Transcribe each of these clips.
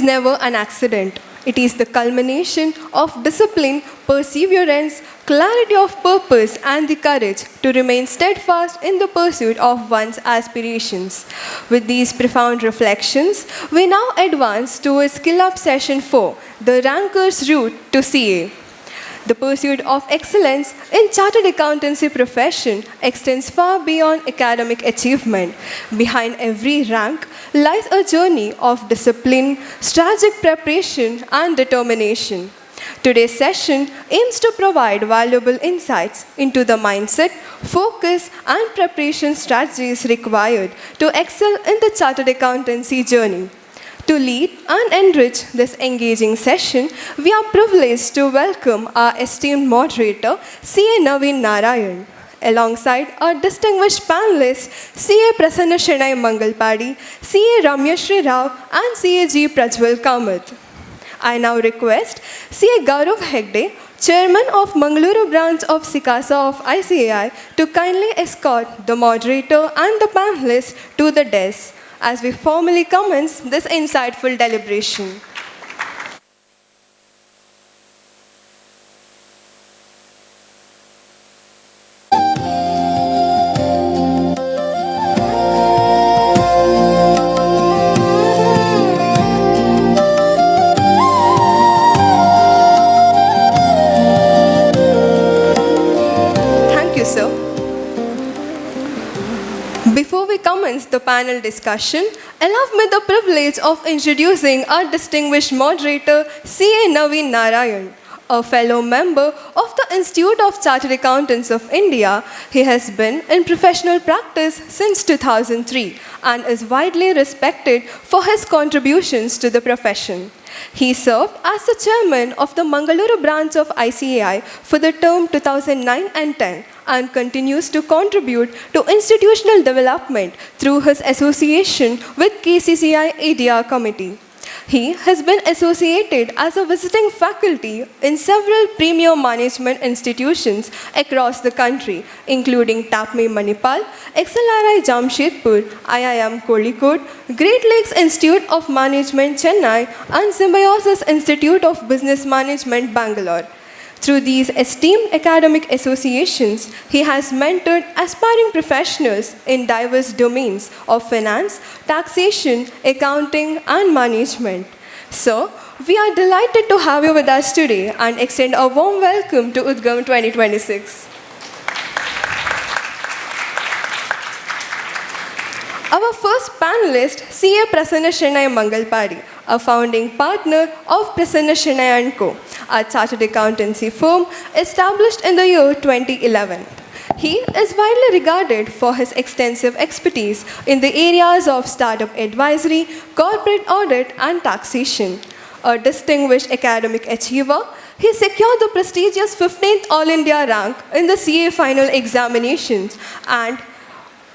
never an accident. It is the culmination of discipline, perseverance, clarity of purpose, and the courage to remain steadfast in the pursuit of one's aspirations. With these profound reflections, we now advance towards Skill Up Session 4, the Ranker's Route to CA. The pursuit of excellence in chartered accountancy profession extends far beyond academic achievement. Behind every rank lies a journey of discipline, strategic preparation, and determination. Today's session aims to provide valuable insights into the mindset, focus, and preparation strategies required to excel in the chartered accountancy journey. To lead and enrich this engaging session, we are privileged to welcome our esteemed moderator, CA Naveen N. Alongside our distinguished panelists, CA Prasanna Shenoy Mangalpady, CA Ramyashree Rao, and CA G Prajwal Kamath. I now request CA Gaurav Hegde, Chairman of Mangaluru branch of CICASA of ICAI, to kindly escort the moderator and the panelists to the desk as we formally commence this insightful deliberation. Thank you, sir. Before we commence the panel discussion, allow me the privilege of introducing our distinguished moderator, CA Naveen N, a fellow member of the Institute of Chartered Accountants of India. He has been in professional practice since 2003 and is widely respected for his contributions to the profession. He served as the chairman of the Mangaluru branch of ICAI for the term 2009 and 10 and continues to contribute to institutional development through his association with KCCI ADR Committee. He has been associated as a visiting faculty in several premier management institutions across the country, including TAPME Manipal, XLRI Jamshedpur, IIM Kozhikode, Great Lakes Institute of Management Chennai, and Symbiosis Institute of Business Management Bangalore. Through these esteemed academic associations, he has mentored aspiring professionals in diverse domains of finance, taxation, accounting, and management. So, we are delighted to have you with us today and extend a warm welcome to UDGAM 2026. Our first panelist, CA Prasanna Shenoy Mangalpady, a founding partner of Prasanna Shenoy & Co., a chartered accountancy firm established in the year 2011. He is widely regarded for his extensive expertise in the areas of startup advisory, corporate audit, and taxation. A distinguished academic achiever, he secured the prestigious 15th All India rank in the CA final examinations and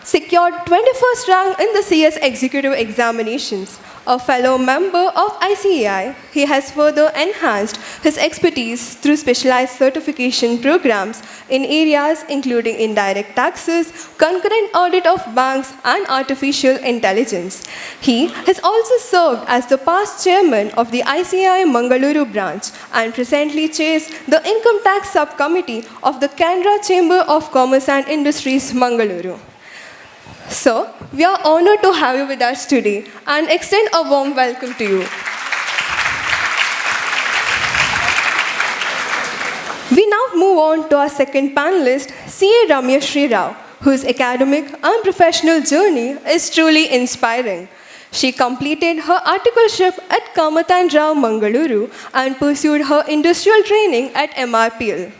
secured 21st rank in the CS executive examinations. A fellow member of ICAI, he has further enhanced his expertise through specialized certification programs in areas including indirect taxes, concurrent audit of banks, and artificial intelligence. He has also served as the past chairman of the ICAI Mangaluru branch and presently chairs the Income Tax Subcommittee of the Canara Chamber of Commerce and Industries, Mangaluru. So, we are honored to have you with us today and extend a warm welcome to you. We now move on to our second panelist, CA Ramyashree Rao, whose academic and professional journey is truly inspiring. She completed her articleship at Kamath and Rao, Mangaluru, and pursued her industrial training at MRPL.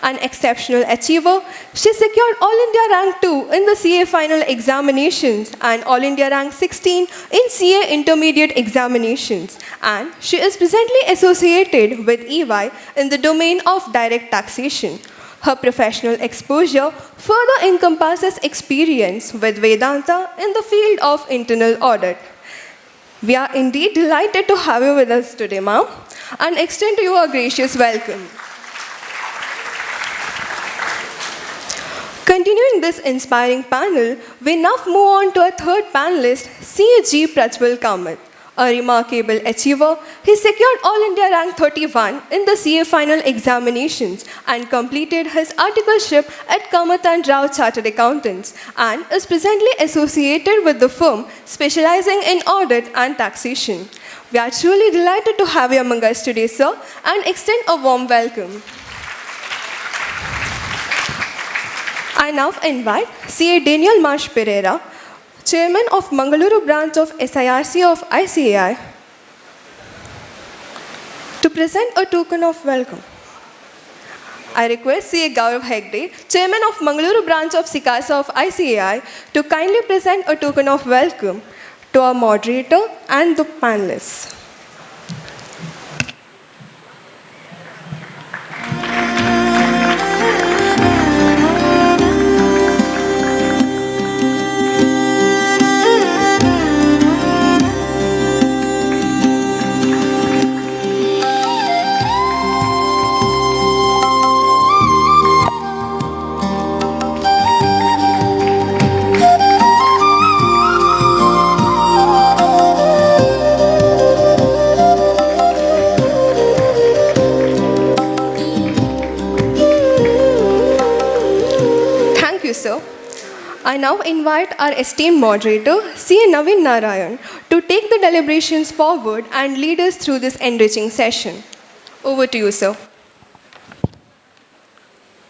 An exceptional achiever, she secured All India Rank 2 in the CA final examinations and All India Rank 16 in CA intermediate examinations. And she is presently associated with EY in the domain of direct taxation. Her professional exposure further encompasses experience with Vedanta in the field of internal audit. We are indeed delighted to have you with us today, ma'am, and extend to you a gracious welcome. Continuing this inspiring panel, we now move on to our third panelist, CA G Prajwal Kamath, A remarkable achiever, he secured All India Rank 31 in the CA final examinations and completed his articleship at Kamath and Rao Chartered Accountants and is presently associated with the firm specializing in audit and taxation. We are truly delighted to have you among us today, sir, and extend a warm welcome. I now invite CA Daniel Marsh Pereira, Chairman of Mangaluru branch of SIRC of ICAI, to present a token of welcome. I request CA Gaurav Hegde, Chairman of Mangaluru branch of SICASA of ICAI, to kindly present a token of welcome to our moderator and the panelists. Sir. I now invite our esteemed moderator, CA Naveen N, to take the deliberations forward and lead us through this enriching session. Over to you, sir.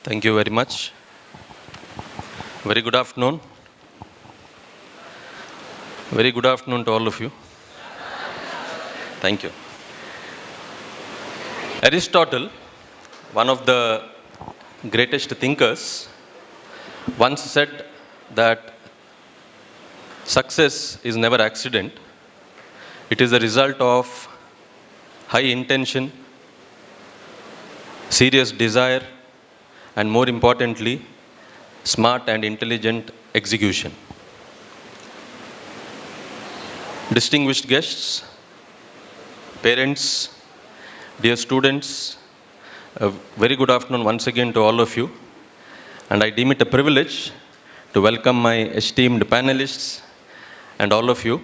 Thank you very much. Very good afternoon. Very good afternoon to all of you. Thank you. Aristotle, one of the greatest thinkers, once said that success is never accident. It is a result of high intention, serious desire, and more importantly, smart and intelligent execution. Distinguished guests, parents, dear students, a very good afternoon once again to all of you. And I deem it a privilege to welcome my esteemed panelists and all of you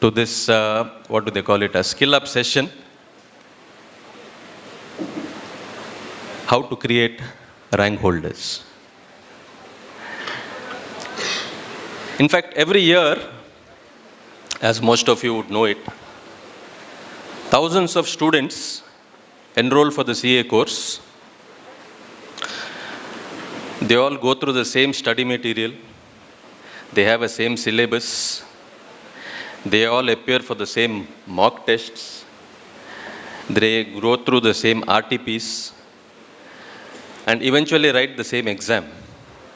to this, what do they call it, a skill-up session. How to create rank holders. In fact, every year, as most of you would know it, thousands of students enroll for the CA course. They all go through the same study material. They have a same syllabus. They all appear for the same mock tests. They go through the same RTPs and eventually write the same exam.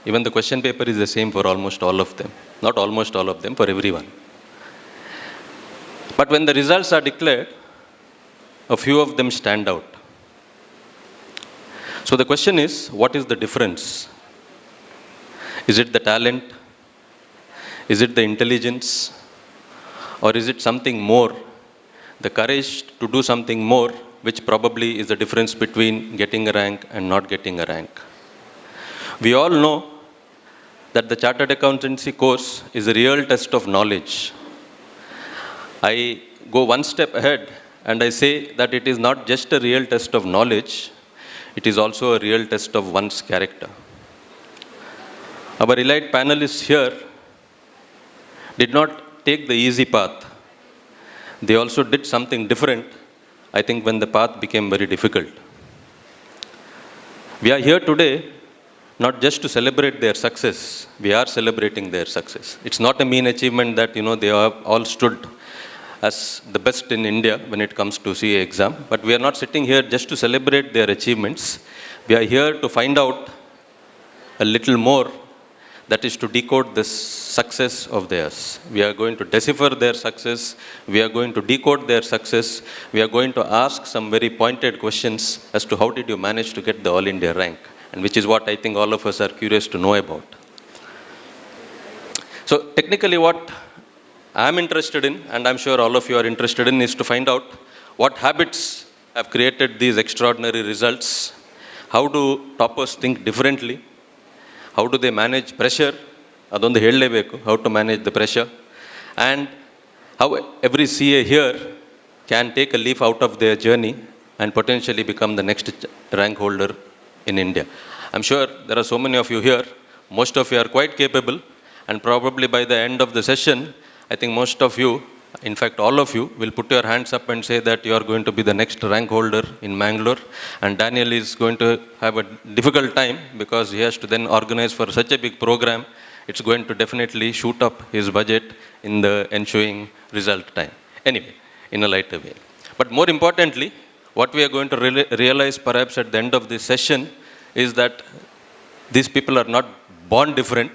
Even the question paper is the same for almost all of them. Not almost all of them, for everyone. But when the results are declared, a few of them stand out. So the question is, what is the difference? Is it the talent? Is it the intelligence? Or is it something more? The courage to do something more, which probably is the difference between getting a rank and not getting a rank. We all know that the Chartered Accountancy course is a real test of knowledge. I go one step ahead and I say that it is not just a real test of knowledge, it is also a real test of one's character. Our elite panelists here did not take the easy path. They also did something different, I think, when the path became very difficult. We are here today not just to celebrate their success, we are celebrating their success. It's not a mean achievement that, they have all stood as the best in India when it comes to CA exam, but we are not sitting here just to celebrate their achievements. We are here to find out a little more, that is to decode the success of theirs. We are going to decipher their success, we are going to decode their success, we are going to ask some very pointed questions as to how did you manage to get the All India rank, and which is what I think all of us are curious to know about. So technically what I am interested in, and I'm sure all of you are interested in, is to find out what habits have created these extraordinary results. How do toppers think differently? How do they manage pressure? Adondu hellebeku, how to manage the pressure. And how every CA here can take a leaf out of their journey and potentially become the next rank holder in India. I'm sure there are so many of you here. Most of you are quite capable, and probably by the end of the session, I think most of you, in fact all of you, will put your hands up and say that you are going to be the next rank holder in Mangalore, and Daniel is going to have a difficult time because he has to then organize for such a big program. It's going to definitely shoot up his budget in the ensuing result time. Anyway, in a lighter way. But more importantly, what we are going to realize perhaps at the end of this session is that these people are not born different.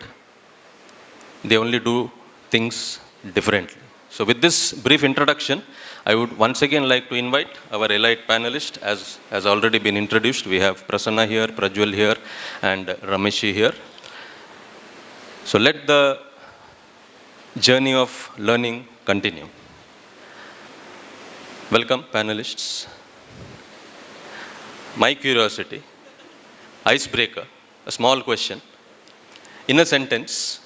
They only do things differently. So with this brief introduction, I would once again like to invite our elite panelists, as has already been introduced. We have Prasanna here, Prajwal here, and Ramyashree here. So let the journey of learning continue. Welcome, panelists. My curiosity, icebreaker, a small question. In a sentence,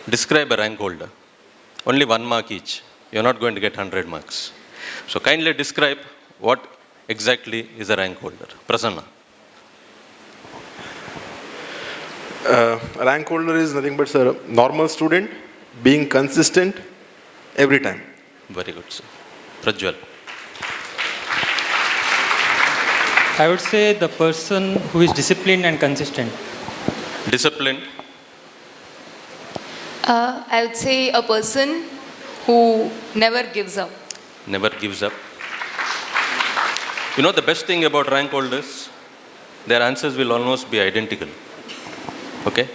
describe a rank holder. Only 1 mark each. You're not going to get 100 marks. So kindly describe what exactly is a rank holder. Prasanna. A rank holder is nothing but a normal student being consistent every time. Very good, sir. Prajwal. I would say the person who is disciplined and consistent. Disciplined. I would say a person who never gives up. Never gives up. You know the best thing about rank holders? Their answers will almost be identical. Okay?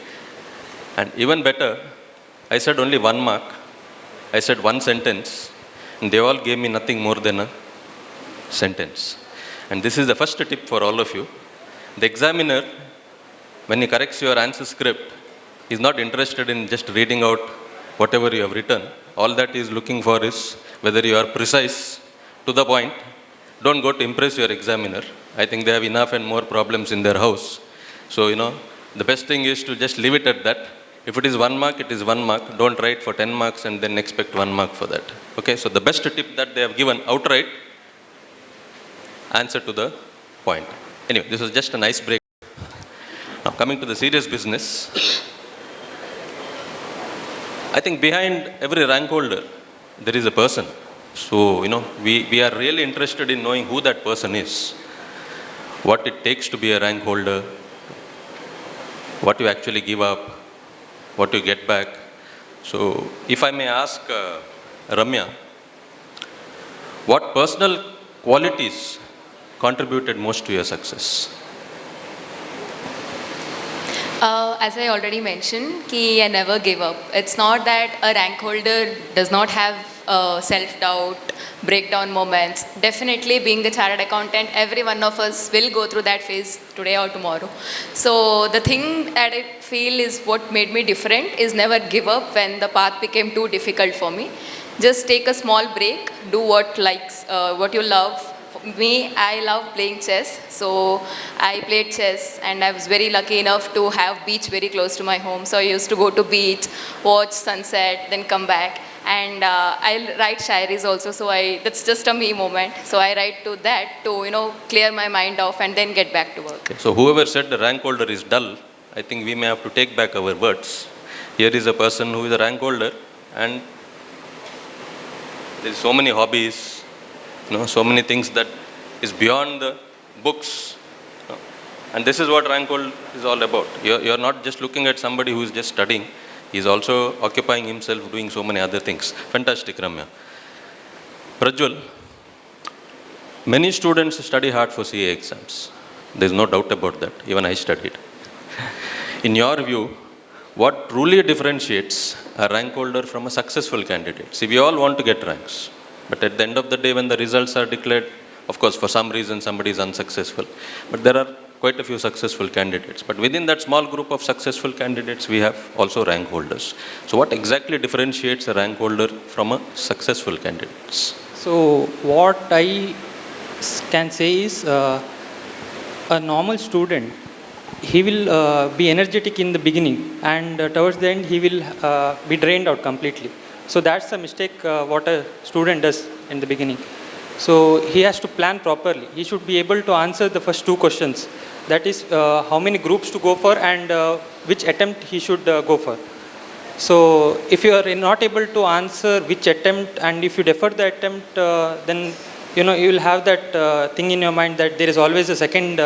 And even better, I said only 1 mark. I said 1 sentence. And they all gave me nothing more than a sentence. And this is the first tip for all of you. The examiner, when he corrects your answer script, is not interested in just reading out whatever you have written. All that he is looking for is whether you are precise, to the point. Don't go to impress your examiner. I think they have enough and more problems in their house. So, the best thing is to just leave it at that. If it is 1 mark, it is 1 mark. Don't write for 10 marks and then expect 1 mark for that. Okay, so the best tip that they have given outright, answer to the point. Anyway, this was just an icebreaker. Now, coming to the serious business, I think behind every rank holder, there is a person. So, we are really interested in knowing who that person is, what it takes to be a rank holder, what you actually give up, what you get back. So, if I may ask Ramya, what personal qualities contributed most to your success? As I already mentioned, I never give up. It's not that a rank holder does not have self-doubt, breakdown moments. Definitely, being a chartered accountant, every one of us will go through that phase today or tomorrow. So the thing that I feel is what made me different is never give up when the path became too difficult for me. Just take a small break, do what you love. For me, I love playing chess, so I played chess, and I was very lucky enough to have beach very close to my home. So I used to go to beach, watch sunset, then come back, and I write shairis also. So that's just a me moment. So I write to that to clear my mind off and then get back to work. Okay. So whoever said the rank holder is dull, I think we may have to take back our words. Here is a person who is a rank holder, and there is so many hobbies. So many things that is beyond the books. And this is what rank hold is all about. You're not just looking at somebody who is just studying. He's also occupying himself doing so many other things. Fantastic, Ramya. Prajwal, many students study hard for CA exams. There's no doubt about that. Even I studied. In your view, what truly differentiates a rank holder from a successful candidate? See, we all want to get ranks. But at the end of the day, when the results are declared, of course, for some reason, somebody is unsuccessful. But there are quite a few successful candidates. But within that small group of successful candidates, we have also rank holders. So what exactly differentiates a rank holder from a successful candidate? So what I can say is a normal student, he will be energetic in the beginning, and towards the end, he will be drained out completely. So that's the mistake what a student does in the beginning. So he has to plan properly. He should be able to answer the first 2 questions. That is how many groups to go for and which attempt he should go for. So if you are not able to answer which attempt and if you defer the attempt, then you will have that thing in your mind that there is always a second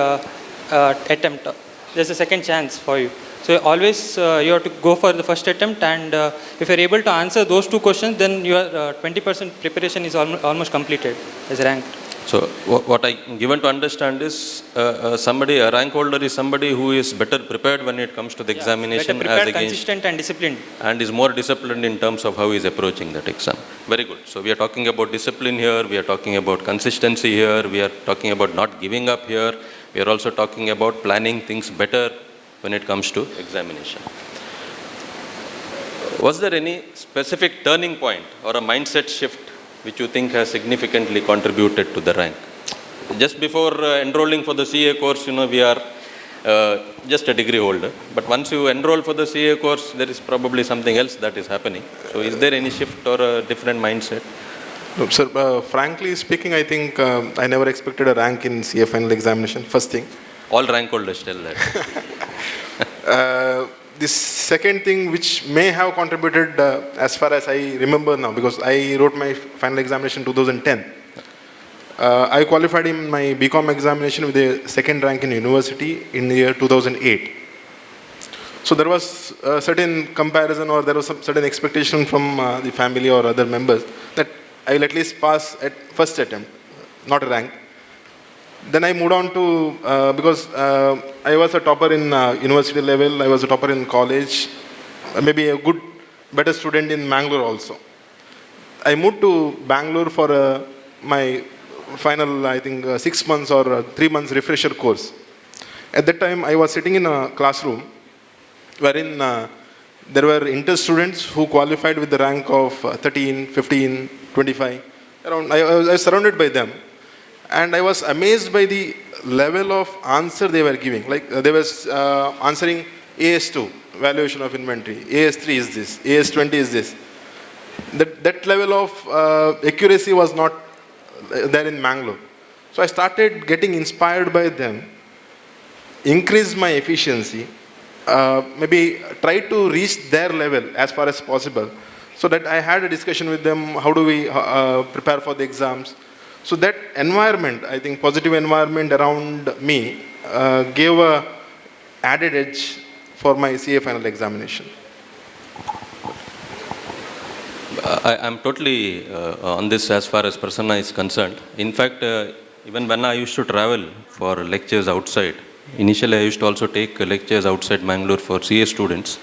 attempt. There's a second chance for you. So always you have to go for the first attempt, and if you're able to answer those 2 questions, then your 20% preparation is almost completed as ranked. So what I given to understand is a rank holder is somebody who is better prepared when it comes to the examination, better prepared, as against, consistent and disciplined. and is more disciplined in terms of how he is approaching that exam. Very good. So we are talking about discipline here, we are talking about consistency here, we are talking about not giving up here, we are also talking about planning things better when it comes to examination. Was there any specific turning point or a mindset shift which you think has significantly contributed to the rank? Just before enrolling for the CA course, we are just a degree holder. But once you enroll for the CA course, there is probably something else that is happening. So is there any shift or a different mindset? No, sir, frankly speaking, I think I never expected a rank in CA final examination, first thing. All rank holders tell that. This second thing which may have contributed as far as I remember now, because I wrote my final examination in 2010. I qualified in my BCom examination with a second rank in university in the year 2008. So there was a certain comparison, or there was some certain expectation from the family or other members that I will at least pass at first attempt, not a rank. Then I moved on to, because I was a topper in university level, I was a topper in college, maybe a good, better student in Mangalore also. I moved to Bangalore for my final, I think, 6 months or 3 months refresher course. At that time, I was sitting in a classroom wherein there were inter students who qualified with the rank of 13, 15, 25. Around, I was surrounded by them. And I was amazed by the level of answer they were giving. Like they were answering AS2, valuation of inventory. AS3 is this. AS20 is this. That level of accuracy was not there in Mangalore. So I started getting inspired by them, increased my efficiency, maybe try to reach their level as far as possible. So that I had a discussion with them, how do we prepare for the exams. So that environment, I think positive environment around me gave a added edge for my CA final examination. I'm totally on this as far as Prasanna is concerned. In fact, even when I used to travel for lectures outside, initially I used to also take lectures outside Mangalore for CA students.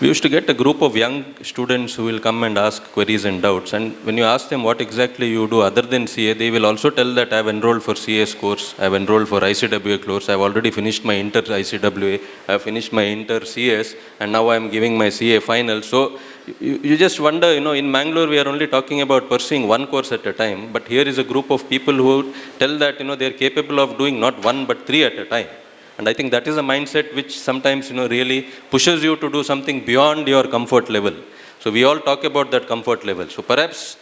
We used to get a group of young students who will come and ask queries and doubts. And when you ask them what exactly you do other than CA, they will also tell that I have enrolled for CA's course, I have enrolled for ICWA course, I have already finished my inter ICWA, I have finished my inter CS, and now I am giving my CA final. So you just wonder, in Mangalore we are only talking about pursuing one course at a time, but here is a group of people who tell that, they are capable of doing not one but 3 at a time. And I think that is a mindset which sometimes, really pushes you to do something beyond your comfort level. So we all talk about that comfort level. So perhaps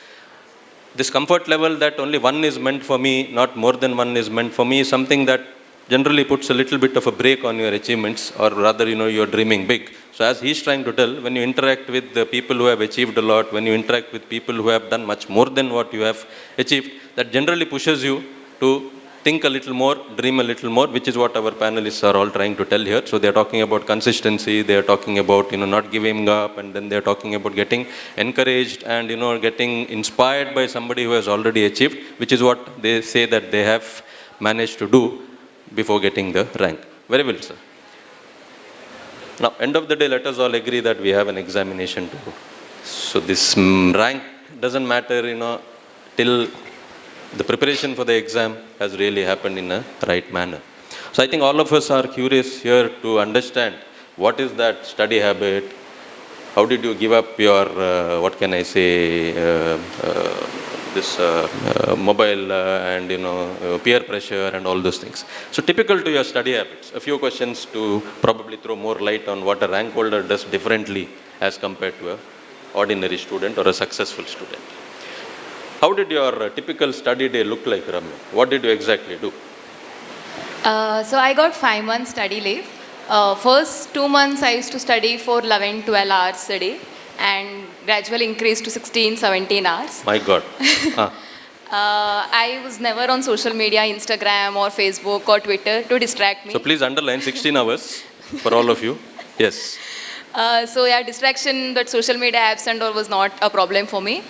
this comfort level that only one is meant for me, not more than one is meant for me, is something that generally puts a little bit of a brake on your achievements, or rather, you're dreaming big. So as he's trying to tell, when you interact with the people who have achieved a lot, when you interact with people who have done much more than what you have achieved, that generally pushes you to think a little more, dream a little more, which is what our panelists are all trying to tell here. So they're talking about consistency, they're talking about, not giving up, and then they're talking about getting encouraged and, getting inspired by somebody who has already achieved, which is what they say that they have managed to do before getting the rank. Very well, sir. Now, end of the day, let us all agree that we have an examination to do. So this rank doesn't matter, till the preparation for the exam has really happened in a right manner. So I think all of us are curious here to understand what is that study habit, how did you give up your, this mobile and, peer pressure and all those things. So typical to your study habits, a few questions to probably throw more light on what a rank holder does differently as compared to a ordinary student or a successful student. How did your typical study day look like, Ramya? What did you exactly do? So I got 5 months study leave. First 2 months I used to study for 11, 12 hours a day and gradually increased to 16, 17 hours. My God. I was never on social media, Instagram or Facebook or Twitter to distract me. So please underline 16 hours for all of you. Yes. So yeah, distraction, that social media apps and all was not a problem for me.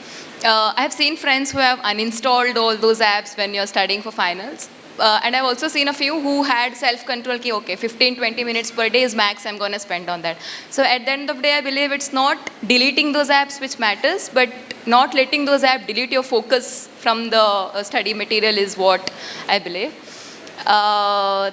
I have seen friends who have uninstalled all those apps when you're studying for finals. And I've also seen a few who had self-control, okay, 15-20 minutes per day is max I'm going to spend on that. So at the end of the day, I believe it's not deleting those apps which matters, but not letting those apps delete your focus from the study material is what I believe.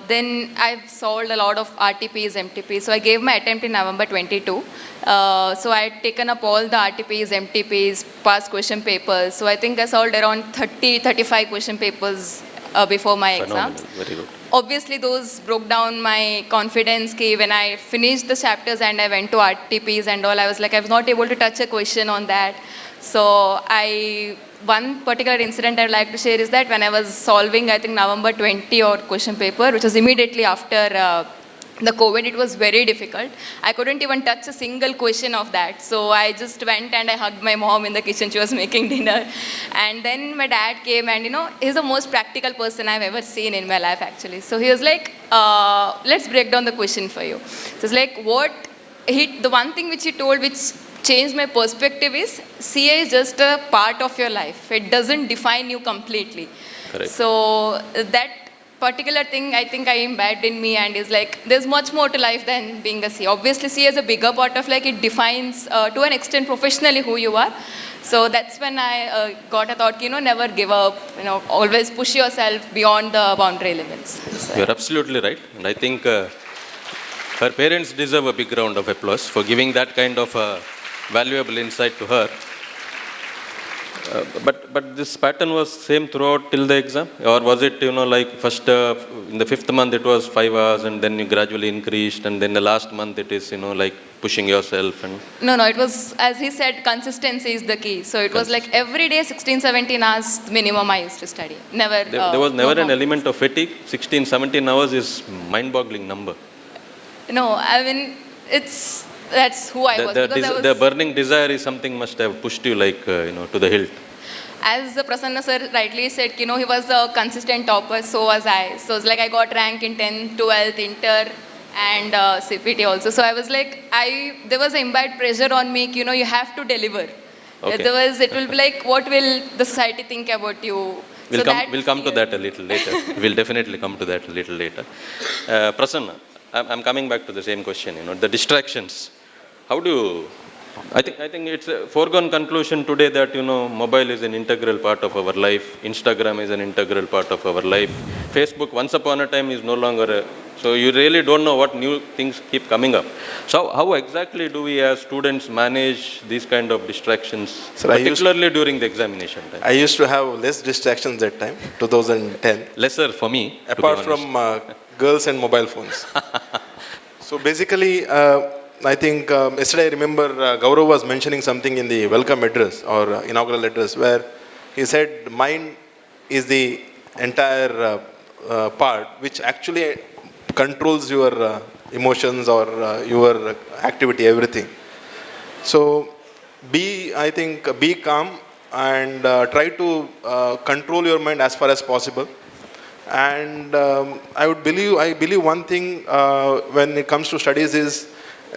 Then I've solved a lot of RTPs, MTPs. So I gave my attempt in November 22. So I had taken up all the RTPs, MTPs, past question papers. So I think I solved around 30-35 question papers before my exams. Very good. Obviously, those broke down my confidence. When I finished the chapters and I went to RTPs and all, I was like, I was not able to touch a question on that. So one particular incident I'd like to share is that when I was solving, I think November 20 or question paper, which was immediately after the COVID, it was very difficult. I couldn't even touch a single question of that. So I just went and I hugged my mom in the kitchen. She was making dinner. And then my dad came and, he's the most practical person I've ever seen in my life, actually. So he was like, let's break down the question for you. So it's like, the one thing which he told, which changed my perspective is, CA is just a part of your life. It doesn't define you completely. Correct. So that particular thing I think I imbibed in me and is like, there's much more to life than being a CA. Obviously, CA is a bigger part of it defines to an extent professionally who you are. So that's when I got a thought, never give up, always push yourself beyond the boundary limits. So, You're absolutely right. And I think her parents deserve a big round of applause for giving that kind of valuable insight to her. But this pattern was same throughout till the exam? Or was it, like first in the 5th month it was 5 hours and then you gradually increased and then the last month it is, like pushing yourself? And No, it was, as he said, consistency is the key. So it was like every day 16, 17 hours minimum I used to study. Never. There was never no an element of fatigue. 16, 17 hours is mind-boggling number. No, I mean, that's who I was. The burning desire is something must have pushed you to the hilt. As Prasanna sir rightly said, he was a consistent topper, so was I. So it's like I got rank in 10th, 12th, inter and CPT also. So I was like, there was imbibed pressure on me, you have to deliver. Okay. Otherwise it will be like, what will the society think about you? We'll come to that a little later. We'll definitely come to that a little later. Prasanna, I'm coming back to the same question, the distractions. How do you... I think it's a foregone conclusion today that, mobile is an integral part of our life. Instagram is an integral part of our life. Facebook, once upon a time, is no longer so you really don't know what new things keep coming up. So how exactly do we as students manage these kind of distractions, particularly during the examination time? I used to have less distractions that time, 2010. Lesser for me, apart from girls and mobile phones. So basically, I think yesterday I remember Gaurav was mentioning something in the welcome address or inaugural address where he said mind is the entire part which actually controls your emotions or your activity, everything. So be calm and try to control your mind as far as possible. And I believe one thing when it comes to studies is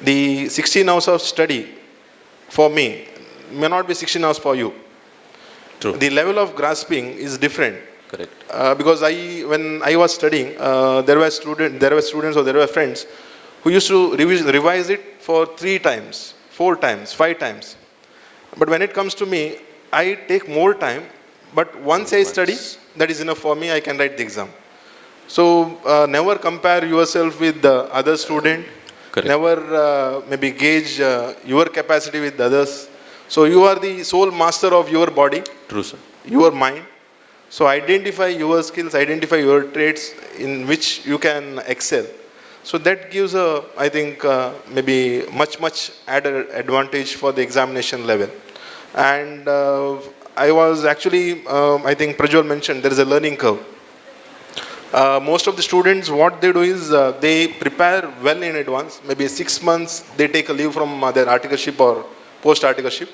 the 16 hours of study for me may not be 16 hours for you. True. The level of grasping is different. Correct. Because when I was studying, there were students or there were friends who used to revise it for 3 times, 4 times, 5 times. But when it comes to me, I take more time. But once I study, that is enough for me. I can write the exam. So never compare yourself with the other student. Correct. Never maybe gauge your capacity with others. So you are the sole master of your body. True, sir. Your mind. So identify your skills, identify your traits in which you can excel. So that gives a, I think, maybe much added advantage for the examination level. And I was actually, I think Prajwal mentioned, there is a learning curve. Most of the students, what they do is they prepare well in advance. Maybe 6 months they take a leave from their articleship or post-articleship.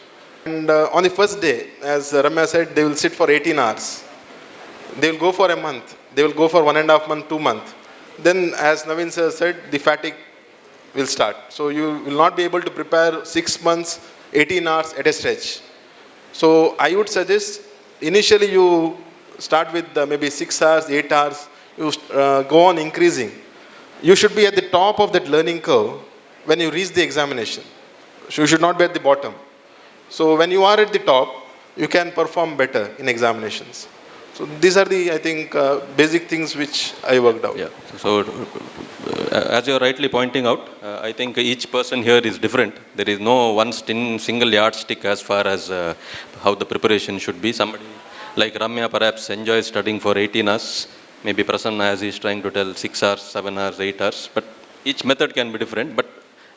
And on the first day, as Ramya said, they will sit for 18 hours. They will go for a month. They will go for 1.5 months, 2 months. Then, as Naveen sir said, the fatigue will start. So you will not be able to prepare 6 months, 18 hours at a stretch. So I would suggest, initially you start with maybe 6 hours, 8 hours, you go on increasing. You should be at the top of that learning curve when you reach the examination. So you should not be at the bottom. So when you are at the top, you can perform better in examinations. So these are the, I think, basic things which I worked out. Yeah. So as you're rightly pointing out, I think each person here is different. There is no one single yardstick as far as how the preparation should be. Somebody like Ramya perhaps enjoys studying for 18 hours. Maybe Prasanna, as he's trying to tell, 6 hours, 7 hours, 8 hours. But each method can be different. But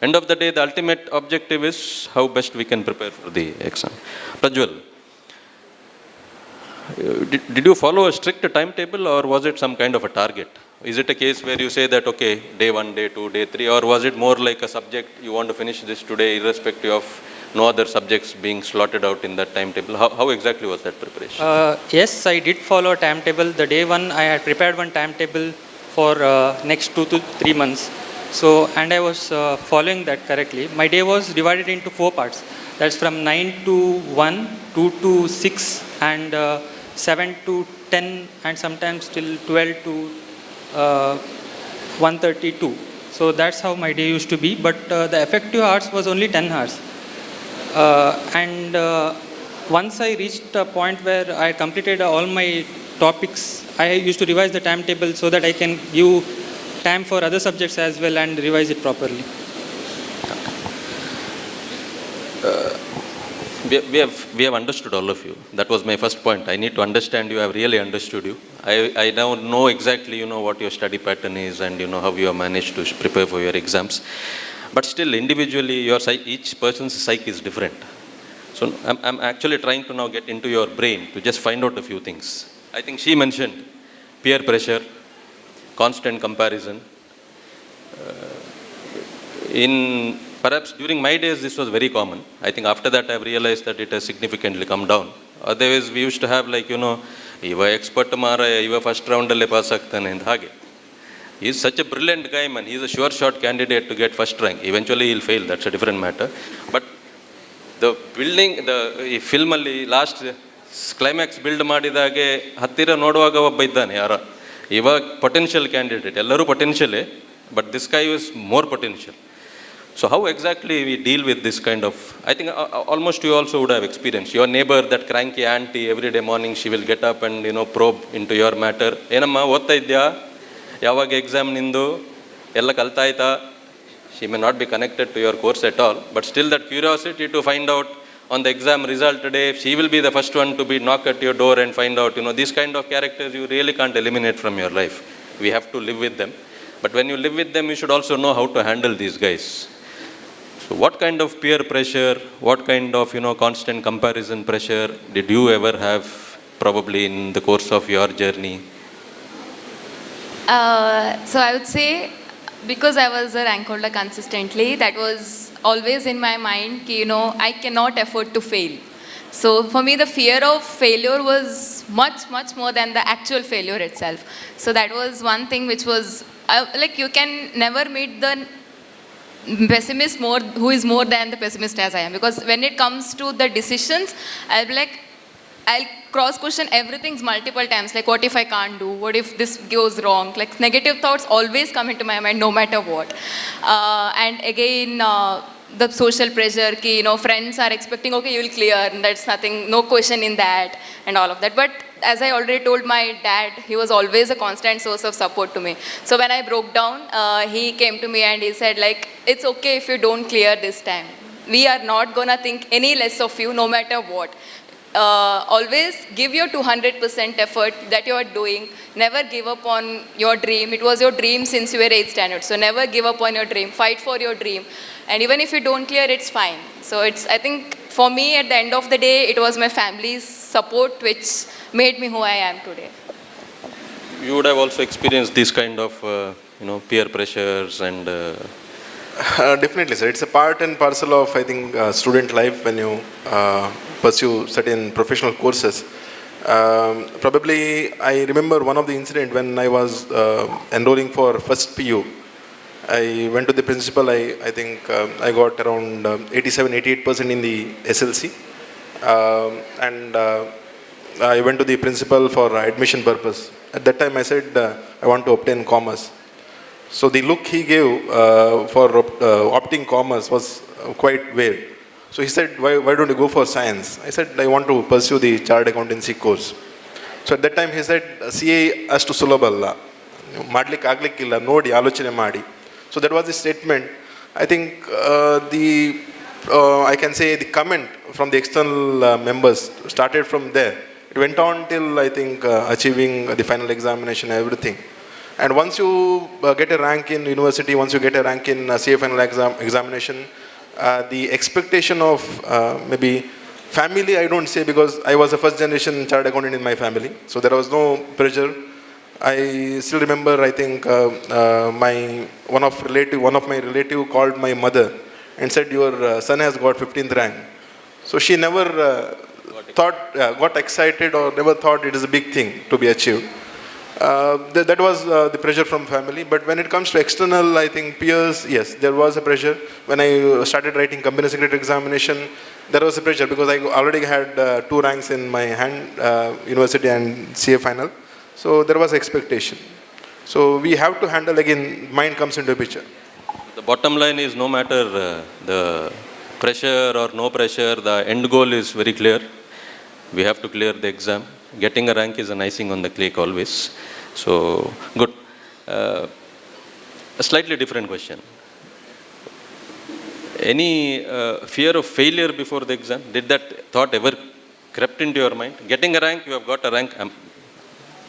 end of the day, the ultimate objective is how best we can prepare for the exam. Prajwal, did you follow a strict timetable, or was it some kind of a target? Is it a case where you say that, okay, day 1, day 2, day 3, or was it more like a subject, you want to finish this today irrespective of no other subjects being slotted out in that timetable? How exactly was that preparation? Yes, I did follow a timetable. The day one, I had prepared one timetable for next 2 to 3 months. So, and I was following that correctly. My day was divided into 4 parts. That's from 9 to 1, 2 to 6, and 7 to 10, and sometimes till 12 to 1:32. So that's how my day used to be. But the effective hours was only 10 hours. And once I reached a point where I completed all my topics, I used to revise the timetable so that I can give time for other subjects as well and revise it properly. We have understood all of you. That was my first point. I need to understand you. I have really understood you. I now know exactly, what your study pattern is and, how you have managed to prepare for your exams. But still, individually, each person's psyche is different. So I'm actually trying to now get into your brain to just find out a few things. I think she mentioned peer pressure, constant comparison. Perhaps during my days, this was very common. I think after that, I've realized that it has significantly come down. Otherwise, we used to have iva expert mara, iva first round alle pass aagtane and hage. He is such a brilliant guy, man. He is a sure shot candidate to get first rank. Eventually, he'll fail. That's a different matter. But the building, the film alli last climax build madidage hattira noduvaga obba iddane yara. Iva potential candidate. Ellaru potential, but this guy was more potential. So how exactly we deal with this kind of, I think almost you also would have experienced. Your neighbor, that cranky auntie, every day morning she will get up and, probe into your matter. Enamma, otta idya? Yavaga exam nindu? Ella kalta aita? She may not be connected to your course at all, but still that curiosity to find out on the exam result today, she will be the first one to be knock at your door and find out, these kind of characters you really can't eliminate from your life. We have to live with them. But when you live with them, you should also know how to handle these guys. So what kind of peer pressure, what kind of, constant comparison pressure did you ever have probably in the course of your journey? So I would say, because I was a rank holder consistently, that was always in my mind, I cannot afford to fail. So for me, the fear of failure was much more than the actual failure itself. So that was one thing which was, you can never meet the pessimist who is more than the pessimist as I am. Because when it comes to the decisions, I'll be I'll cross-question everything multiple times. What if I can't do? What if this goes wrong? Negative thoughts always come into my mind no matter what. And again, the social pressure, friends are expecting, okay, you will clear, and that's nothing, no question in that, and all of that. But as I already told my dad, he was always a constant source of support to me. So when I broke down, he came to me and he said, it's okay if you don't clear this time. We are not gonna think any less of you, no matter what. always give your 200% effort that you are doing. Never give up on your dream. It was your dream since you were 8th standard. So never give up on your dream. Fight for your dream. And even if you don't clear, it's fine. So I think for me, at the end of the day, it was my family's support which made me who I am today. You would have also experienced these kind of, peer pressures and... Definitely, sir. It's a part and parcel of, I think, student life when you pursue certain professional courses. Probably, I remember one of the incident when I was enrolling for first PU. I went to the principal. I think I got around 87-88% in the SLC, and I went to the principal for admission purpose. At that time, I said I want to obtain commerce. So the look he gave for opting commerce was quite weird. So he said, why don't you go for science? I said, I want to pursue the chartered accountancy course. So at that time he said, CA ಅಷ್ಟು ಸುಲಭ ಅಲ್ಲ, ಮಾಡ್ಲಿಕ್ಕೆ ಆಗ್ಲಿಕ್ಕಿಲ್ಲ, ನೋಡಿ ಆಲೋಚನೆ ಮಾಡಿ. So that was the statement. I think I can say the comment from the external members started from there. It went on till I think achieving the final examination, everything. And once you get a rank in university, once you get a rank in CA final examination, the expectation of maybe family, I don't say, because I was a first generation chartered accountant in my family, so there was no pressure. I still remember, I think one of my relative called my mother and said, your son has got 15th rank. So she never got excited or never thought it is a big thing to be achieved. That was the pressure from family. But when it comes to external, I think peers, yes, there was a pressure. When I started writing company secretary examination, there was a pressure because I already had 2 ranks in my hand, university and CA final. So there was expectation. So we have to handle, again, mind comes into the picture. The bottom line is, no matter the pressure or no pressure, the end goal is very clear. We have to clear the exam. Getting a rank is an icing on the cake always. So, good. A slightly different question. Any fear of failure before the exam? Did that thought ever crept into your mind? Getting a rank, you have got a rank. I'm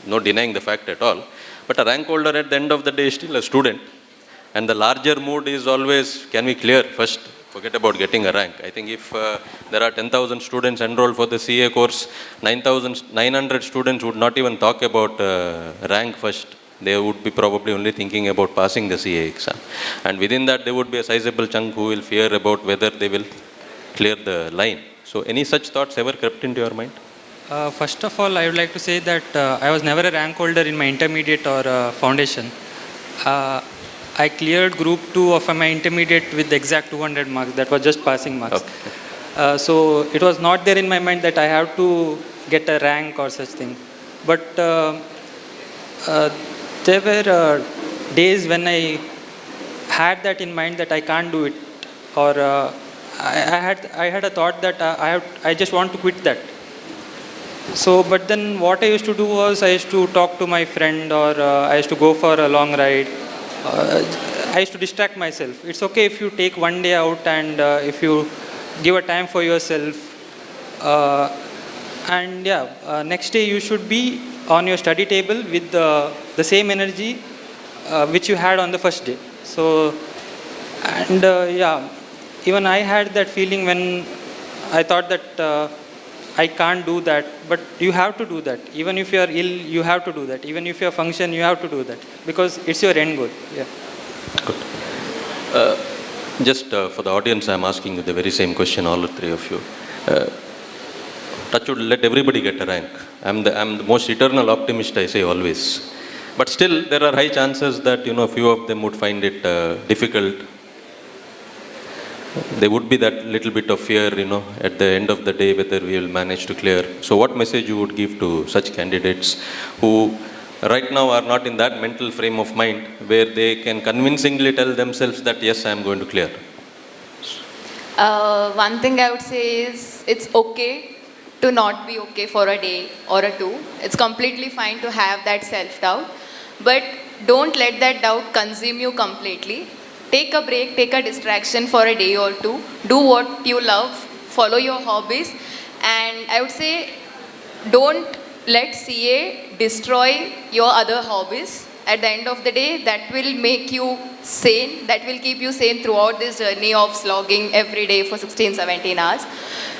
not denying the fact at all. But a rank holder at the end of the day is still a student. And the larger mood is always, can we clear first? Forget about getting a rank. I think if there are 10,000 students enrolled for the CA course, 900 students would not even talk about rank first. They would be probably only thinking about passing the CA exam. And within that, there would be a sizable chunk who will fear about whether they will clear the line. So any such thoughts ever crept into your mind? First of all, I would like to say that I was never a rank holder in my intermediate or foundation. I cleared group 2 of my intermediate with the exact 200 marks. That was just passing marks. Okay. So it was not there in my mind that I have to get a rank or such thing. But there were days when I had that in mind that I can't do it, or I had a thought that I just want to quit that. So, but then what I used to do was I used to talk to my friend, or I used to go for a long ride. I used to distract myself. It's okay if you take one day out and if you give a time for yourself. And yeah, next day you should be on your study table with the same energy which you had on the first day. So, and yeah, even I had that feeling when I thought that I can't do that, but you have to do that. Even if you are ill, you have to do that. Even if you are function, you have to do that because it's your end goal. Yeah. Good. Just for the audience, I'm asking you the very same question, all the 3 of you. Touch wood, let everybody get a rank. I'm the most eternal optimist, I say always. But still, there are high chances that a few of them would find it difficult. There would be that little bit of fear, at the end of the day, whether we will manage to clear. So what message you would give to such candidates who right now are not in that mental frame of mind where they can convincingly tell themselves that, yes, I am going to clear? One thing I would say is it's okay to not be okay for a day or a 2. It's completely fine to have that self-doubt. But don't let that doubt consume you completely. Take a break, take a distraction for a day or 2. Do what you love, follow your hobbies, And I would say, don't let CA destroy your other hobbies. At the end of the day, that will make you sane, that will keep you sane throughout this journey of slogging every day for 16, 17 hours.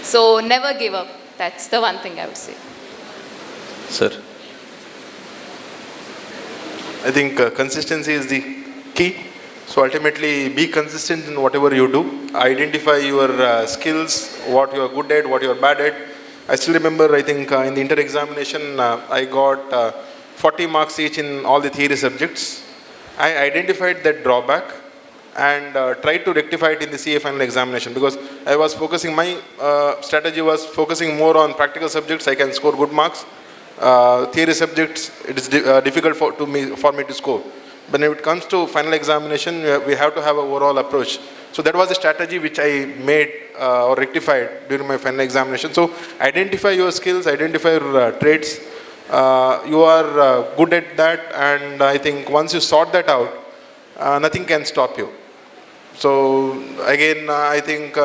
So never give up. That's the one thing I would say. Sir. I think consistency is the key. So ultimately, be consistent in whatever you do. Identify your skills, what you are good at, what you are bad at. I still remember, I think in the inter-examination, I got 40 marks each in all the theory subjects. I identified that drawback and tried to rectify it in the CA final examination, because I was focusing, my strategy was focusing more on practical subjects. I can score good marks. Theory subjects, it is difficult for me to score. But when it comes to final examination, we have to have an overall approach. So that was a strategy which I made or rectified during my final examination. So identify your skills, identify your traits. You are good at that, and I think once you sort that out, nothing can stop you. So again, I think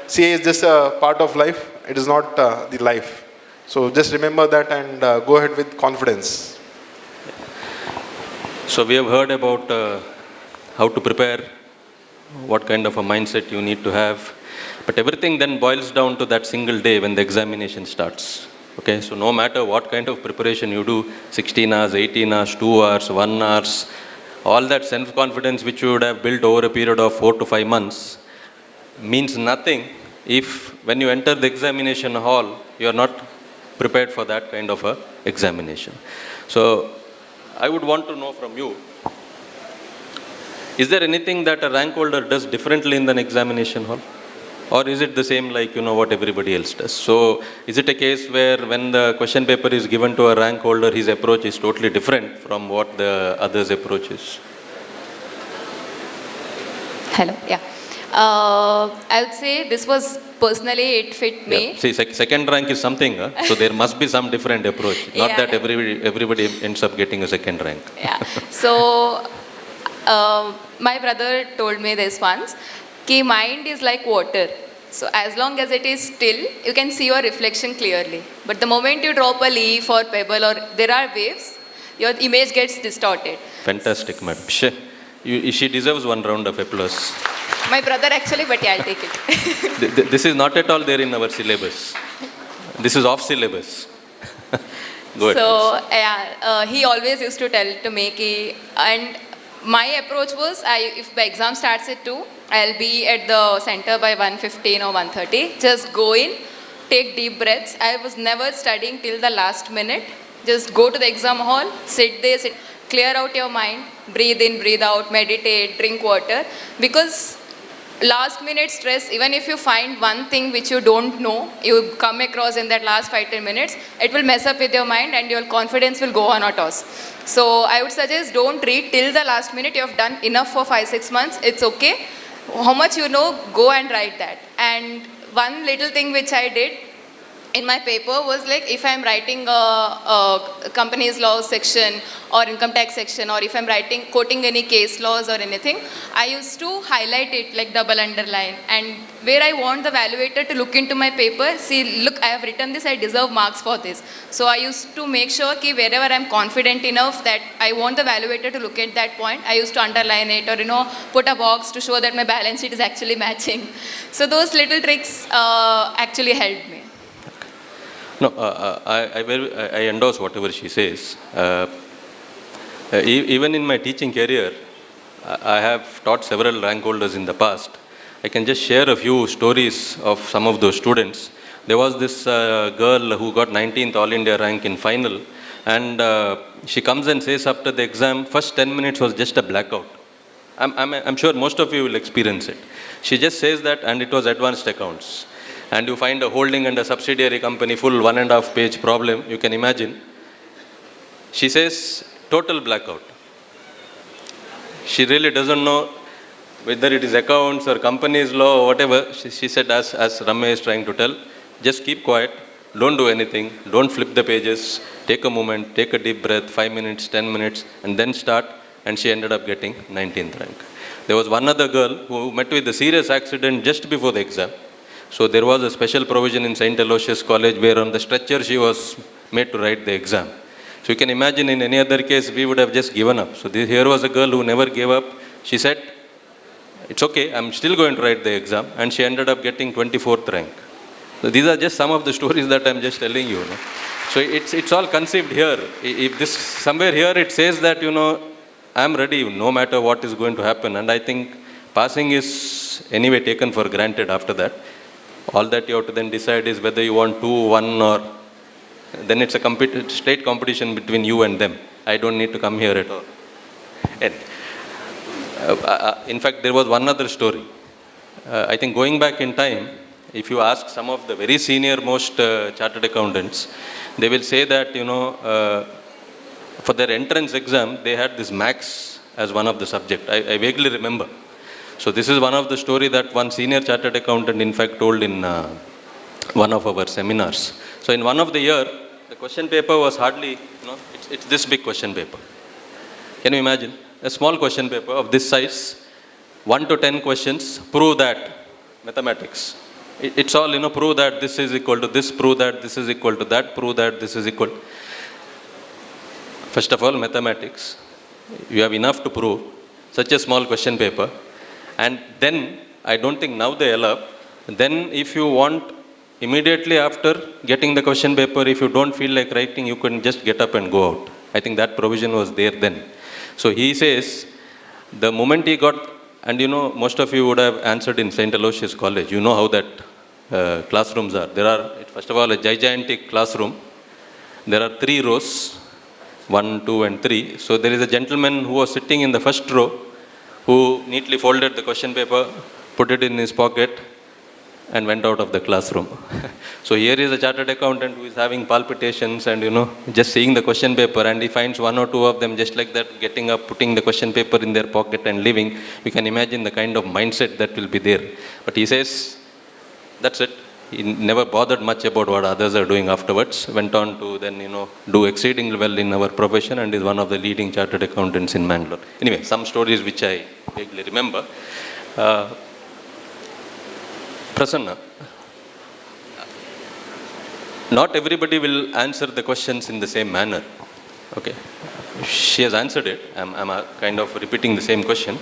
CA is just a part of life. It is not the life. So just remember that and go ahead with confidence. So we have heard about how to prepare, what kind of a mindset you need to have. But everything then boils down to that single day when the examination starts. Okay, so no matter what kind of preparation you do, 16 hours, 18 hours, 2 hours, 1 hour, all that self-confidence which you would have built over a period of 4 to 5 months means nothing if when you enter the examination hall, you are not prepared for that kind of a examination. So I would want to know from you, is there anything that a rank holder does differently in the examination hall? Or is it the same like, what everybody else does? So is it a case where when the question paper is given to a rank holder, his approach is totally different from what the others' approach is? Hello, yeah. I would say this was personally, it fit me. Yeah. See, second rank is something, so there must be some different approach. Not Yeah. that everybody ends up getting a second rank. Yeah. So my brother told me this once, कि mind is like water. So as long as it is still, you can see your reflection clearly. But the moment you drop a leaf or pebble or there are waves, your image gets distorted. Fantastic, madam. She deserves one round of applause. My brother actually, but yeah, I'll take it. This is not at all there in our syllabus. This is off syllabus. Go ahead. So yeah, he always used to tell to me, कि, and my approach was, if the exam starts at 2, I'll be at the center by 1:15 or 1:30. Just go in, take deep breaths. I was never studying till the last minute. Just go to the exam hall, sit there, clear out your mind, breathe in, breathe out, meditate, drink water. Because last minute stress, even if you find one thing which you don't know, you come across in that last 5-10 minutes, it will mess up with your mind and your confidence will go on a toss. So I would suggest don't read till the last minute. You have done enough for 5-6 months. It's okay. How much you know, go and write that. And one little thing which I did in my paper was like, if I'm writing a company's law section or income tax section, or if I'm quoting any case laws or anything, I used to highlight it like double underline. And where I want the evaluator to look into my paper, see, look, I have written this, I deserve marks for this. So I used to make sure that wherever I'm confident enough that I want the evaluator to look at that point, I used to underline it or, put a box to show that my balance sheet is actually matching. So those little tricks actually helped me. No, I endorse whatever she says. Even in my teaching career, I have taught several rank holders in the past. I can just share a few stories of some of those students. There was this girl who got 19th All India rank in final, and she comes and says after the exam, first 10 minutes was just a blackout. I'm sure most of you will experience it. She just says that, and it was advanced accounts. And you find a holding and a subsidiary company full 1.5 page problem, you can imagine. She says, total blackout. She really doesn't know whether it is accounts or company's law or whatever. She said, as Ramya is trying to tell, just keep quiet, don't do anything, don't flip the pages, take a moment, take a deep breath, 5 minutes, 10 minutes, and then start. And she ended up getting 19th rank. There was one other girl who met with a serious accident just before the exam. So there was a special provision in St. Aloysius College where on the stretcher she was made to write the exam. So you can imagine in any other case, we would have just given up. So here was a girl who never gave up. She said, it's okay, I'm still going to write the exam. And she ended up getting 24th rank. So these are just some of the stories that I'm just telling you. No? So it's all conceived here. If this, somewhere here it says that, I'm ready no matter what is going to happen. And I think passing is anyway taken for granted after that. All that you have to then decide is whether you want 2, 1 or then it's a straight competition between you and them. I don't need to come here at all. And, in fact, there was one other story. I think going back in time, if you ask some of the very senior most chartered accountants, they will say that, for their entrance exam, they had this maths as one of the subject. I vaguely remember. So this is one of the story that one senior chartered accountant in fact told in one of our seminars. So in one of the year, the question paper was hardly, it's this big question paper. Can you imagine? A small question paper of this size, 1 to 10 questions, prove that, mathematics. It's all, prove that this is equal to this, prove that this is equal to that, prove that this is equal. First of all, mathematics. You have enough to prove such a small question paper. And then, I don't think now they allow, then if you want, immediately after getting the question paper, if you don't feel like writing, you can just get up and go out. I think that provision was there then. So he says, the moment he got, and most of you would have answered in St. Aloysius College. You know how that classrooms are. There are, first of all, a gigantic classroom. There are 3 rows, 1, 2, and 3. So there is a gentleman who was sitting in the first row, who neatly folded the question paper, put it in his pocket, and went out of the classroom. So here is a chartered accountant who is having palpitations and, just seeing the question paper, and he finds 1 or 2 of them just like that, getting up, putting the question paper in their pocket and leaving. You can imagine the kind of mindset that will be there. But he says, that's it. He never bothered much about what others are doing afterwards. Went on to then, do exceedingly well in our profession and is one of the leading chartered accountants in Mangalore. Anyway, some stories which I vaguely remember. Prasanna, not everybody will answer the questions in the same manner. Okay. She has answered it. I'm kind of repeating the same question.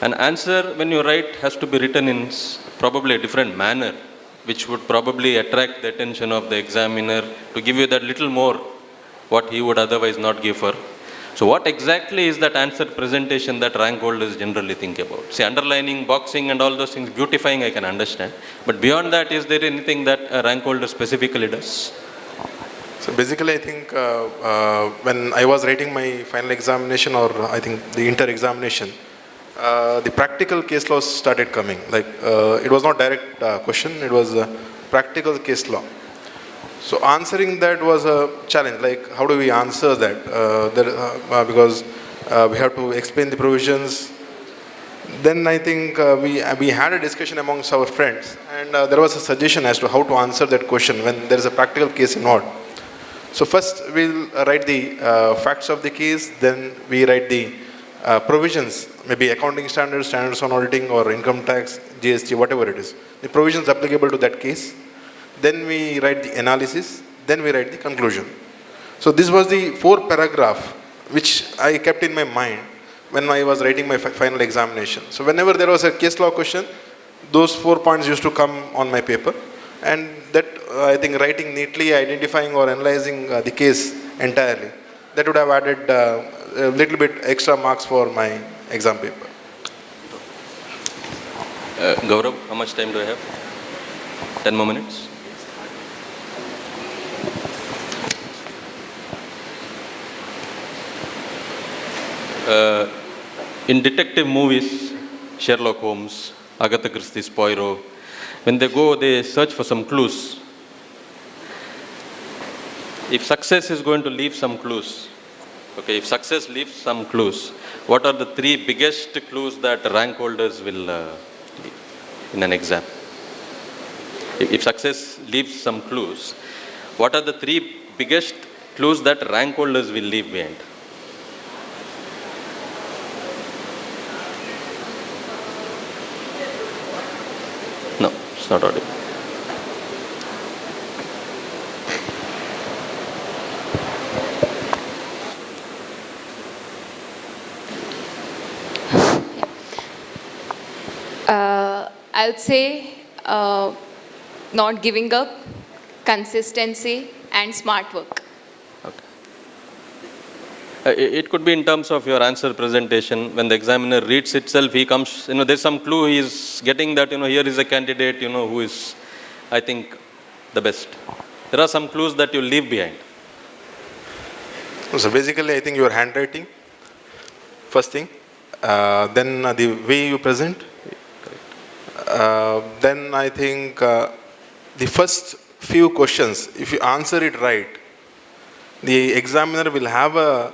An answer, when you write, has to be written in probably a different manner, which would probably attract the attention of the examiner to give you that little more what he would otherwise not give her. So what exactly is that answer presentation that rank holders generally think about? See, underlining, boxing and all those things, beautifying I can understand. But beyond that, is there anything that a rank holder specifically does? So basically I think when I was writing my final examination, or I think the inter-examination, the practical case laws started coming. Like it was not direct question, it was practical case law. So answering that was a challenge. Like how do we answer that? Because we have to explain the provisions. Then I think we had a discussion amongst our friends, and there was a suggestion as to how to answer that question when there is a practical case involved. So first we'll write the facts of the case, then we write the provisions, maybe accounting standards, standards on auditing or income tax, GST, whatever it is. The provisions applicable to that case. Then we write the analysis, then we write the conclusion. So this was the 4 paragraph which I kept in my mind when I was writing my final examination. So whenever there was a case law question, those 4 points used to come on my paper. And that I think writing neatly, identifying or analyzing the case entirely, that would have added a little bit extra marks for my exam paper. Gaurav, how much time do I have? 10 more minutes? In detective movies, Sherlock Holmes, Agatha Christie's Poirot, when they go, they search for some clues. If success is going to leave some clues, okay, if success leaves some clues, what are the 3 biggest clues that rank holders will in an exam? If success leaves some clues, what are the 3 biggest clues that rank holders will leave behind? No, it's not audible. I would say not giving up, consistency, and smart work. It could be in terms of your answer presentation. When the examiner reads itself, he comes, there's some clue he is getting that, here is a candidate, who is, I think, the best. There are some clues that you leave behind. So basically, I think your handwriting, first thing, then the way you present, then I think the first few questions, if you answer it right, the examiner will have a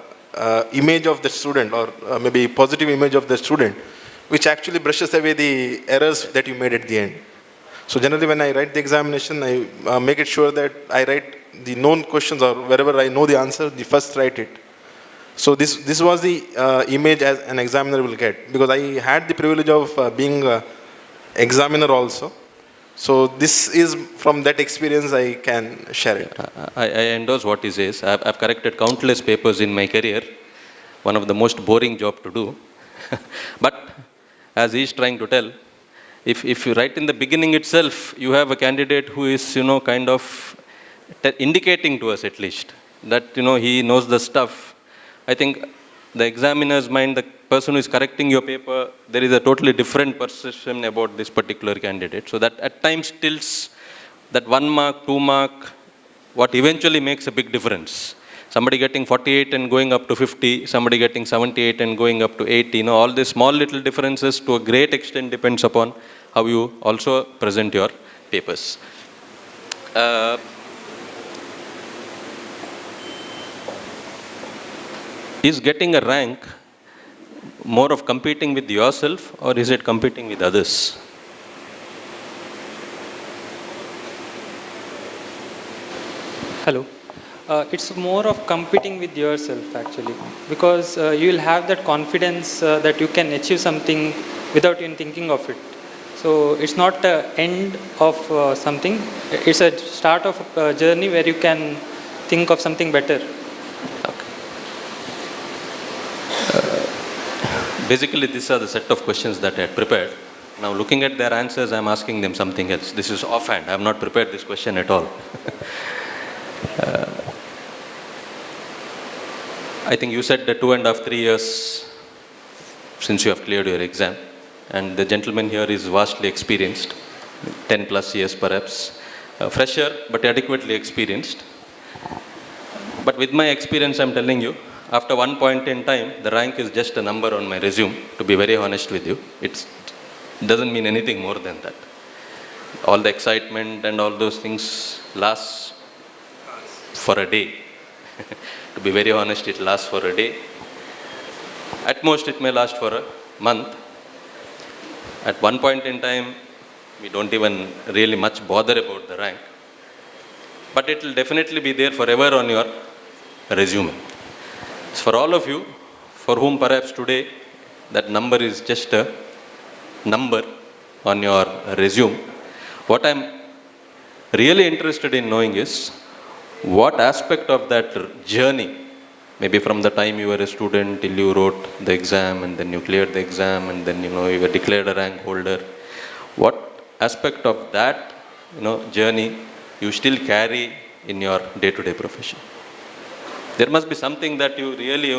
image of the student, or maybe positive image of the student, which actually brushes away the errors that you made at the end. So generally when I write the examination, I make it sure that I write the known questions, or wherever I know the answer, the first write it. So this was the image as an examiner will get, because I had the privilege of being an examiner also. So this is from that experience I can share it. I endorse what he says. I've corrected countless papers in my career. One of the most boring job to do. But as he's trying to tell, if you write in the beginning itself, you have a candidate who is, kind of indicating to us at least that, he knows the stuff. I think the examiner's mind, the person who is correcting your paper, there is a totally different perception about this particular candidate. So that at times tilts that 1 mark, 2 mark, what eventually makes a big difference. Somebody getting 48 and going up to 50, somebody getting 78 and going up to 80. All these small little differences to a great extent depends upon how you also present your papers. Is getting a rank more of competing with yourself, or is it competing with others? Hello. It's more of competing with yourself actually, because you will have that confidence that you can achieve something without even thinking of it. So it's not the end of something, it's a start of a journey where you can think of something better. Basically, these are the set of questions that I had prepared. Now, looking at their answers, I'm asking them something else. This is offhand. I have not prepared this question at all. I think you said that 2.5, 3 years since you have cleared your exam. And the gentleman here is vastly experienced, 10 plus years perhaps. Fresher, but adequately experienced. But with my experience, I'm telling you, after one point in time, the rank is just a number on my resume, to be very honest with you. It doesn't mean anything more than that. All the excitement and all those things last for a day. To be very honest, it lasts for a day. At most, it may last for a month. At one point in time, we don't even really much bother about the rank. But it will definitely be there forever on your resume. For all of you, for whom perhaps today that number is just a number on your resume, what I'm really interested in knowing is what aspect of that journey, maybe from the time you were a student till you wrote the exam and then you cleared the exam and then you were declared a rank holder, what aspect of that journey you still carry in your day-to-day profession? There must be something that you really,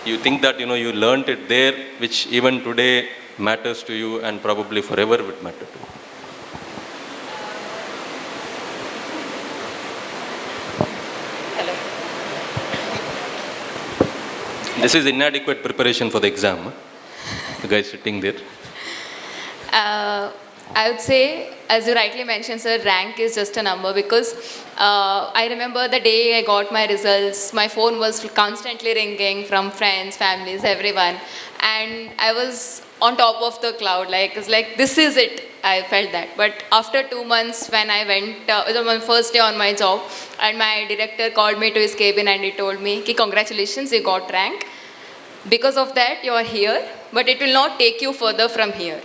you think that, you learned it there, which even today matters to you and probably forever would matter to you. Hello. This is inadequate preparation for the exam. Huh? The guy sitting there. I would say, as you rightly mentioned, sir, rank is just a number, because I remember the day I got my results, my phone was constantly ringing from friends, families, everyone. And I was on top of the cloud, it's like, this is it. I felt that. But after 2 months, when I went, it was my first day on my job, and my director called me to his cabin and he told me, congratulations, you got rank. Because of that, you are here, but it will not take you further from here.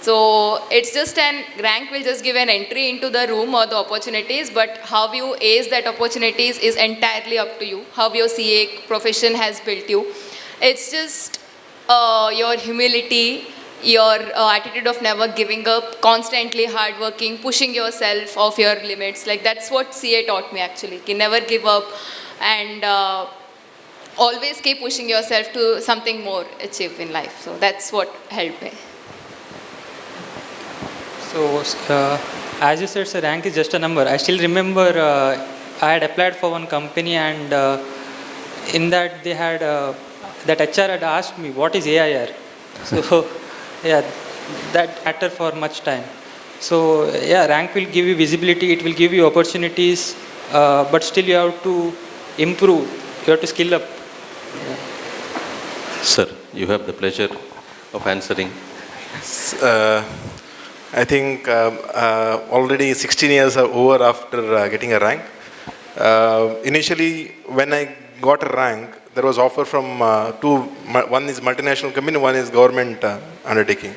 So it's just rank will just give an entry into the room or the opportunities, but how you ace that opportunities is entirely up to you. How your CA profession has built you. It's just your humility your attitude of never giving up, constantly hardworking, pushing yourself off your limits. Like that's what CA taught me actually. Ki never give up and always keep pushing yourself to something more achieve in life. So that's what helped me. So, as you said, sir, rank is just a number. I still remember I had applied for one company, and in that they had that HR had asked me what is AIR. So, yeah, that mattered for much time. So, yeah, rank will give you visibility. It will give you opportunities, but still you have to improve. You have to skill up. Yeah. Sir, you have the pleasure of answering. I think already 16 years are over after getting a rank. Initially, when I got a rank, there was offer from two, one is multinational company, one is government undertaking.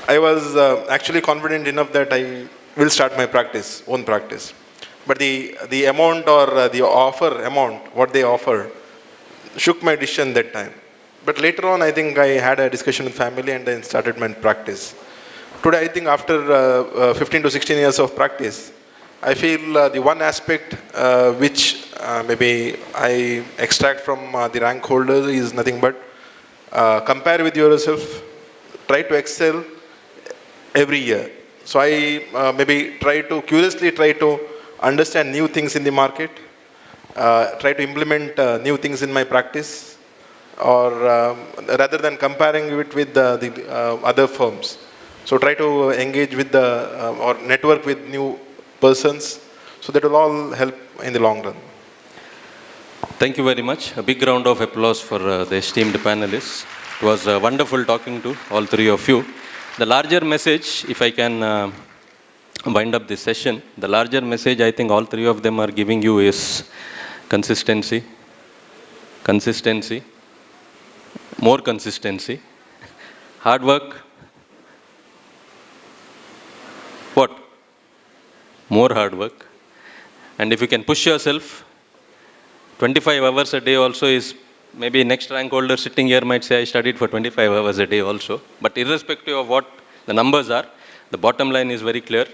I was actually confident enough that I will start my practice, own practice. But the amount or the offer amount, what they offered, shook my decision that time. But later on, I think I had a discussion with family and then started my practice. Today, I think after 15 to 16 years of practice, I feel the one aspect which maybe I extract from the rank holder is nothing but compare with yourself, try to excel every year. So I maybe curiously try to understand new things in the market, try to implement new things in my practice, or rather than comparing it with the other firms. So try to engage with or network with new persons, so that will all help in the long run. Thank you very much. A big round of applause for the esteemed panelists. It was wonderful talking to all three of you. The larger message, if I can wind up this session, the larger message I think all three of them are giving you is consistency, more consistency, hard work. What? More hard work. And if you can push yourself, 25 hours a day also is, maybe next rank holder sitting here might say I studied for 25 hours a day also. But irrespective of what the numbers are, the bottom line is very clear.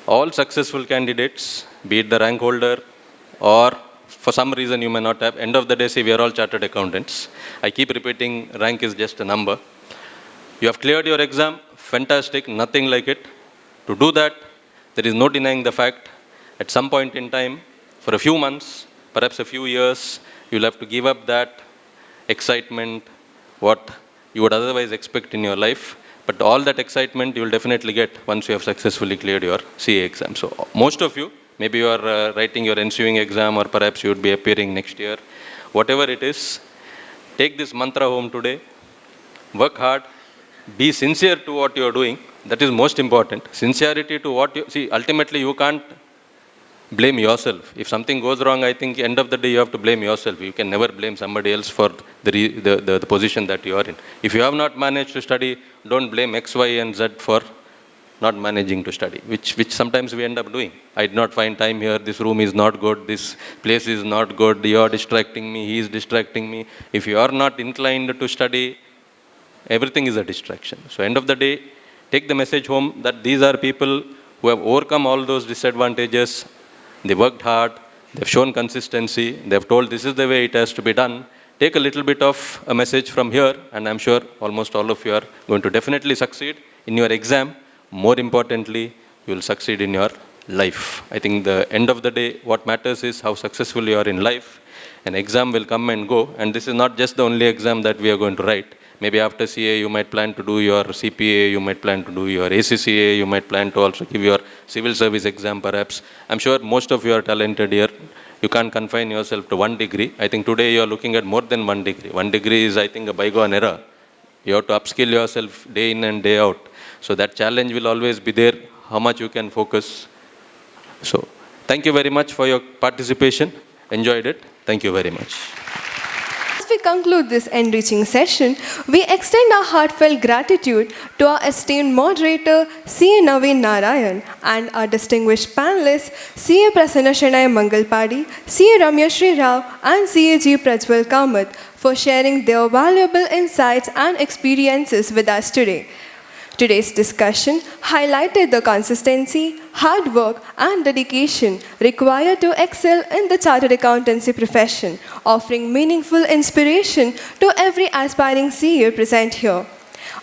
All successful candidates, be it the rank holder or for some reason you may not have, end of the day say we are all chartered accountants. I keep repeating, rank is just a number. You have cleared your exam, fantastic, nothing like it. To do that, there is no denying the fact, at some point in time, for a few months, perhaps a few years, you'll have to give up that excitement, what you would otherwise expect in your life. But all that excitement you will definitely get once you have successfully cleared your CA exam. So most of you, maybe you are writing your ensuing exam, or perhaps you would be appearing next year. Whatever it is, take this mantra home today, work hard, be sincere to what you are doing. That is most important. Sincerity to what you see. Ultimately, you can't blame yourself. If something goes wrong, I think end of the day you have to blame yourself. You can never blame somebody else for the position that you are in. If you have not managed to study, don't blame X, Y, and Z for not managing to study, which sometimes we end up doing. I did not find time here. This room is not good. This place is not good. You are distracting me. He is distracting me. If you are not inclined to study, everything is a distraction. So end of the day, take the message home that these are people who have overcome all those disadvantages. They worked hard. They've shown consistency. They've told this is the way it has to be done. Take a little bit of a message from here, and I'm sure almost all of you are going to definitely succeed in your exam. More importantly, you will succeed in your life. I think the end of the day, what matters is how successful you are in life. An exam will come and go, and this is not just the only exam that we are going to write. Maybe after CA, you might plan to do your CPA, you might plan to do your ACCA, you might plan to also give your civil service exam perhaps. I'm sure most of you are talented here. You can't confine yourself to one degree. I think today you are looking at more than one degree. One degree is, I think, a bygone era. You have to upskill yourself day in and day out. So that challenge will always be there, how much you can focus. So thank you very much for your participation. Enjoyed it. Thank you very much. As we conclude this enriching session, we extend our heartfelt gratitude to our esteemed moderator, CA Naveen N, and our distinguished panelists, CA Prasanna Shenoy Mangalpady, CA Ramyashree Rao, and CA G Prajwal Kamath, for sharing their valuable insights and experiences with us today. Today's discussion highlighted the consistency, hard work, and dedication required to excel in the chartered accountancy profession, offering meaningful inspiration to every aspiring CA present here.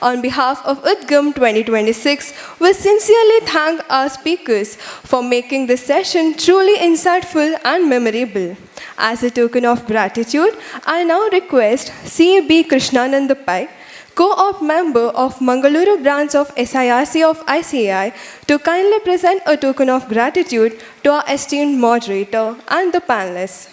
On behalf of UDGAM 2026, we sincerely thank our speakers for making this session truly insightful and memorable. As a token of gratitude, I now request CA Krishnanand Pai, Co-op member of Mangaluru branch of SIRC of ICAI, to kindly present a token of gratitude to our esteemed moderator and the panelists.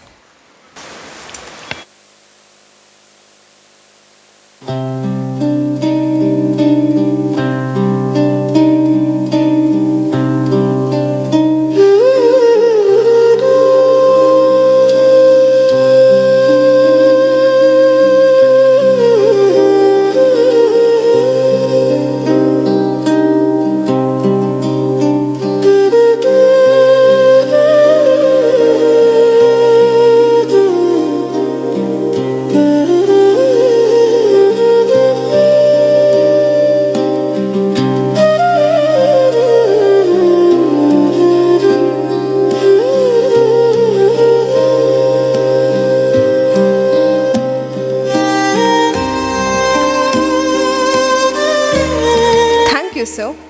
Thank you, sir.